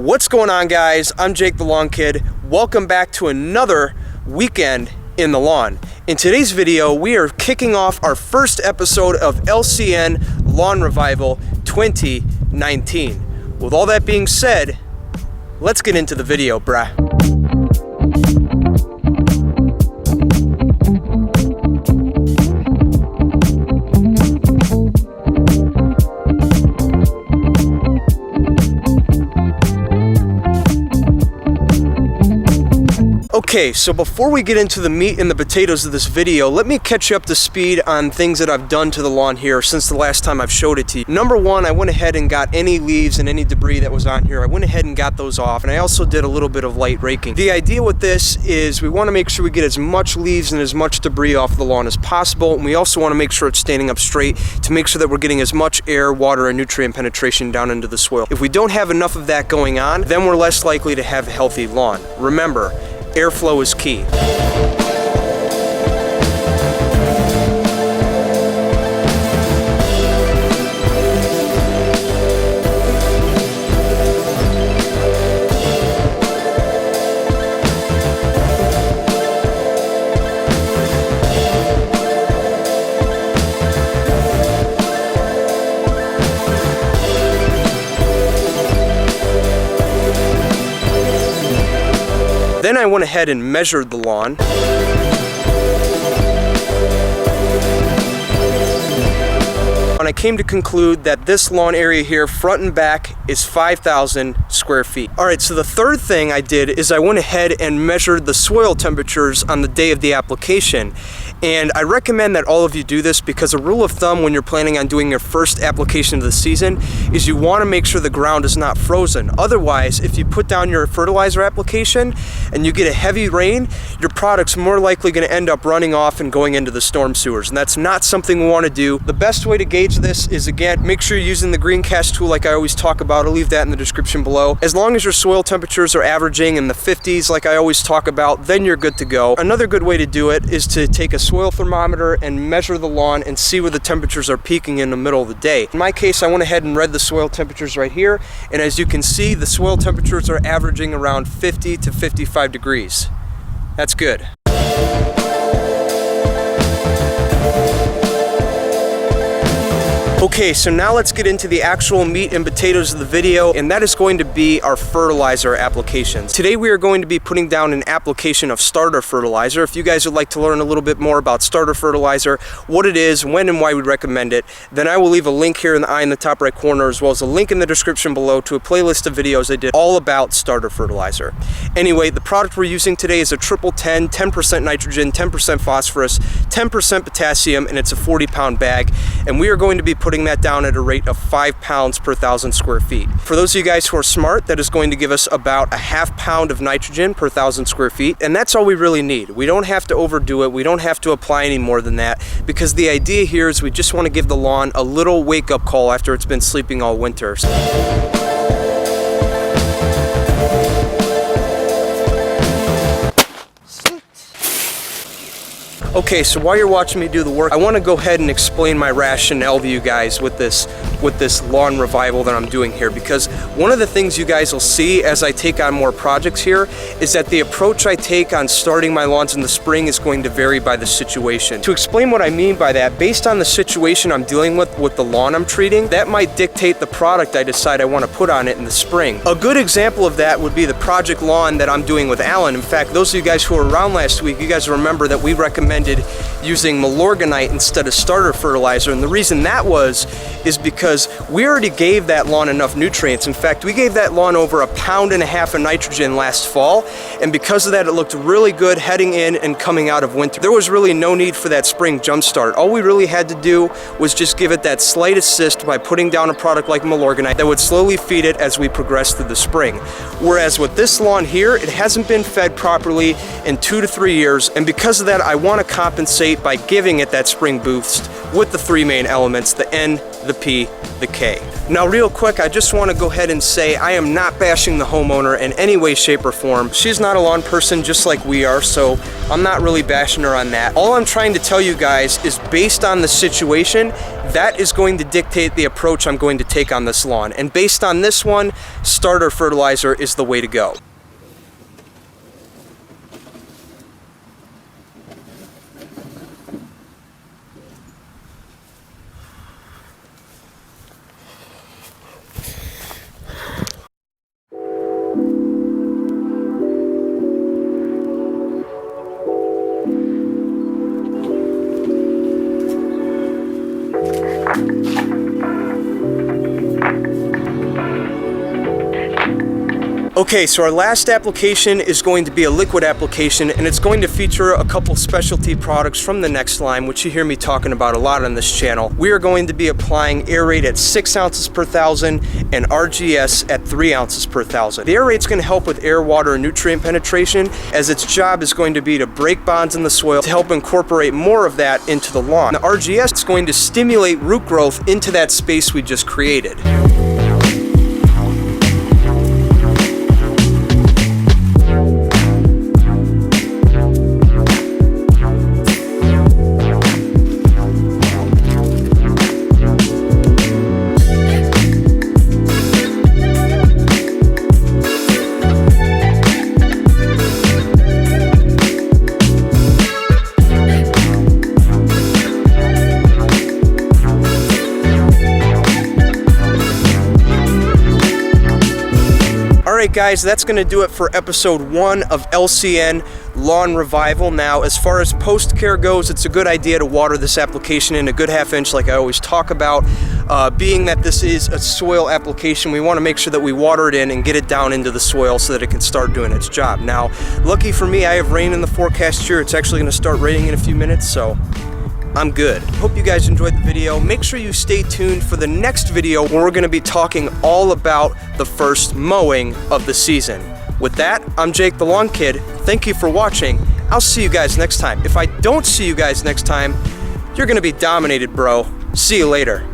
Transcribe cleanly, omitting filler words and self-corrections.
What's going on, guys? I'm Jake the Lawn Kid. Welcome back to another weekend in the lawn. In today's video, we are kicking off our first episode of LCN Lawn Revival 2019. With all that being said, let's get into the video, brah. Okay, so before we get into the meat and the potatoes of this video, let me catch you up to speed on things that I've done to the lawn here since the last time I've showed it to you. Number one, I went ahead and got any leaves and any debris that was on here. I went ahead and got those off, and I also did a little bit of light raking. The idea with this is we want to make sure we get as much leaves and as much debris off the lawn as possible, and we also want to make sure it's standing up straight to make sure that we're getting as much air, water, and nutrient penetration down into the soil. If we don't have enough of that going on, then we're less likely to have a healthy lawn. Remember, airflow is key. Then I went ahead and measured the lawn. And I came to conclude that this lawn area here, front and back, is 5,000 square feet. All right, so the third thing I did is I went ahead and measured the soil temperatures on the day of the application. And I recommend that all of you do this because a rule of thumb when you're planning on doing your first application of the season is you want to make sure the ground is not frozen. Otherwise, if you put down your fertilizer application and you get a heavy rain, your product's more likely going to end up running off and going into the storm sewers. And that's not something we want to do. The best way to gauge this is, again, make sure you're using the green cast tool like I always talk about. I'll leave that in the description below. As long as your soil temperatures are averaging in the 50s like I always talk about, then you're good to go. Another good way to do it is to take a soil thermometer and measure the lawn and see where the temperatures are peaking in the middle of the day. In my case, I went ahead and read the soil temperatures right here, and as you can see, the soil temperatures are averaging around 50 to 55 degrees. That's good. Okay, so now let's get into the actual meat and potatoes of the video, and that is going to be our fertilizer applications. Today we are going to be putting down an application of starter fertilizer. If you guys would like to learn a little bit more about starter fertilizer, what it is, when and why we recommend it, then I will leave a link here in the eye in the top right corner, as well as a link in the description below to a playlist of videos I did all about starter fertilizer. Anyway, the product we're using today is a 10-10, 10% nitrogen, 10% phosphorus, 10% potassium, and it's a 40-pound bag, and we are going to be putting that down at a rate of 5 pounds per 1,000 square feet. For those of you guys who are smart, that is going to give us about a ½ pound of nitrogen per 1,000 square feet, and that's all we really need. We don't have to overdo it. We don't have to apply any more than that, because the idea here is we just want to give the lawn a little wake-up call after it's been sleeping all winter. Okay, so while you're watching me do the work, I want to go ahead and explain my rationale to you guys with this lawn revival that I'm doing here, because one of the things you guys will see as I take on more projects here is that the approach I take on starting my lawns in the spring is going to vary by the situation. To explain what I mean by that, based on the situation I'm dealing with the lawn I'm treating, that might dictate the product I decide I want to put on it in the spring. A good example of that would be the project lawn that I'm doing with Alan. In fact, those of you guys who were around last week, you guys remember that we recommended using Milorganite instead of starter fertilizer, and the reason that is because we already gave that lawn enough nutrients. In fact, we gave that lawn over 1.5 pounds of nitrogen last fall, and because of that, it looked really good heading in and coming out of winter. There was really no need for that spring jump start. All we really had to do was just give it that slight assist by putting down a product like Milorganite that would slowly feed it as we progress through the spring. Whereas with this lawn here, it hasn't been fed properly in 2 to 3 years, and because of that, I want to compensate by giving it that spring boost with the three main elements, the N, the P, the K. Now real quick, I just want to go ahead and say I am not bashing the homeowner in any way, shape, or form. She's not a lawn person just like we are, so I'm not really bashing her on that. All I'm trying to tell you guys is based on the situation, that is going to dictate the approach I'm going to take on this lawn. And based on this one, starter fertilizer is the way to go. Okay, so our last application is going to be a liquid application, and it's going to feature a couple specialty products from the n-ext line, which you hear me talking about a lot on this channel. We are going to be applying air rate at 6 ounces per thousand and RGS at 3 ounces per thousand. The air rate's going to help with air, water, and nutrient penetration, as its job is going to be to break bonds in the soil to help incorporate more of that into the lawn. The RGS is going to stimulate root growth into that space we just created. Alright guys, that's going to do it for episode 1 of LCN Lawn Revival. Now, as far as post care goes, it's a good idea to water this application in a good ½ inch like I always talk about. Being that this is a soil application, we want to make sure that we water it in and get it down into the soil so that it can start doing its job. Now, lucky for me, I have rain in the forecast here. It's actually going to start raining in a few minutes, so I'm good. Hope you guys enjoyed the video. Make sure you stay tuned for the next video where we're going to be talking all about the first mowing of the season. With that, I'm Jake the Lawn Kid. Thank you for watching. I'll see you guys next time. If I don't see you guys next time, you're going to be dominated, bro. See you later.